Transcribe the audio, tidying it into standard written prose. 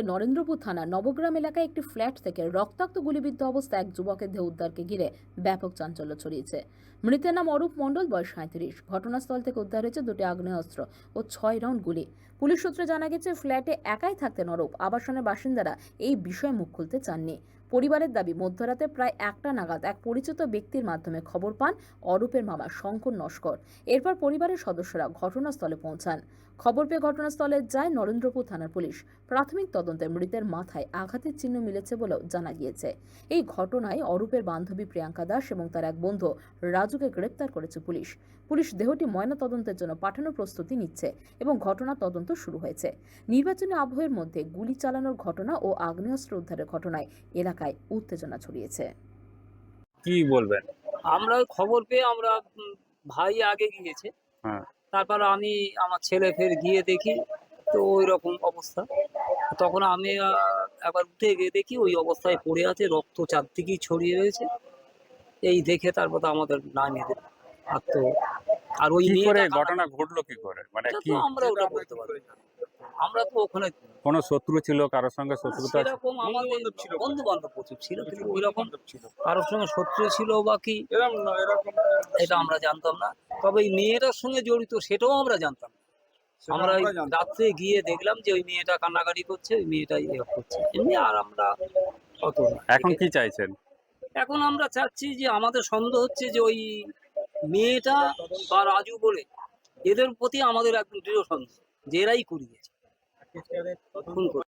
দক্ষিণবঙ্গের নরেন্দ্রপুর থানা নবগ্রাম এলাকায় একটি ফ্ল্যাট থেকে রক্তাক্ত গুলিবিদ্ধ অবস্থায় এক যুবকের দেহ উদ্ধারকে ঘিরে ব্যাপক চাঞ্চল্য ছড়িয়েছে। মৃতের নাম অরূপ মণ্ডল, বয়স ৩৭। ঘটনাস্থল থেকে উদ্ধার হয়েছে দুটি আগ্নেয়াস্ত্র ও ৬ রাউন্ড গুলি। পুলিশ সূত্রে জানা গেছে, ফ্ল্যাটে একাই থাকতেন অরূপ। আবাসনের বাসিন্দারা এই বিষয়ে মুখ খুলতে চাননি। পরিবারের দাবি, মধ্যরাতে প্রায় ১টা নাগাদ এক পরিচিত ব্যক্তির মাধ্যমে খবর পান অরূপের মামা শঙ্কর নস্কর। এরপর পরিবারের সদস্যরা ঘটনাস্থলে পৌঁছান। খবর পেয়ে ঘটনাস্থলে যায় নরেন্দ্রপুর থানার পুলিশ। প্রাথমিক তদন্তে মৃতের মাথায় আঘাতের চিহ্ন মিলেছে বলেও জানা গিয়েছে। এই ঘটনায় অরূপের বান্ধবী প্রিয়াঙ্কা দাস এবং তার এক বন্ধু রাজুকে গ্রেপ্তার করেছে পুলিশ। পুলিশ দেহটি ময়না তদন্তের জন্য পাঠানোর প্রস্তুতি নিচ্ছে এবং ঘটনা তদন্ত শুরু হয়েছে। নির্বাচনী আবহের মধ্যে গুলি চালানোর ঘটনা ও আগ্নেয়াস্ত্র উদ্ধারের ঘটনায় এলাকায় উত্তেজনা ছড়িয়েছে। কি বলবেন? আমরা ওই খবর পেয়ে আমরা ভাই আগে গিয়েছে, হ্যাঁ, তারপর আমি আমার ছেলে ফের গিয়ে দেখি তো ওই রকম অবস্থা। তখন আমি একবার উঠে গিয়ে দেখি ওই অবস্থায় পড়ে আছে, রক্ত চারদিকেই ছড়িয়ে রয়েছে। এই দেখে তারপর তো আমাদের নামিয়ে দেবে। আর তো আর ওই কি করে মেয়েটা ঘটনা ঘটলো কি করে? মানে এটা কি তো আমরা ওটা বলতে পারি না। আমরা তো ওখানে কোনো শত্রু ছিল, কারোর সঙ্গে শত্রুতা ছিল? সেরকম আমাদের বন্ধু বান্ধব প্রচুর ছিল, কিন্তু ওই রকম কারোর সঙ্গে শত্রু ছিল বা কি এটা আমরা জানতাম না। তবে এই মেয়েটার সঙ্গে জড়িত সেটাও আমরা জানতাম না। আমরা ওই রাত্রে গিয়ে দেখলাম যে ওই মেয়েটা কান্নাকাটি করছে, ওই মেয়েটাই করছে এমনি। আর আমরা অত না। এখন কি চাইছেন? এখন আমরা চাচ্ছি যে আমাদের সন্দেহ হচ্ছে যে ওই মেয়েটা বা রাজু বলে এদের প্রতি আমাদের একদম দৃঢ় সন্দেহ যে এরাই করিয়েছে, খুন করে।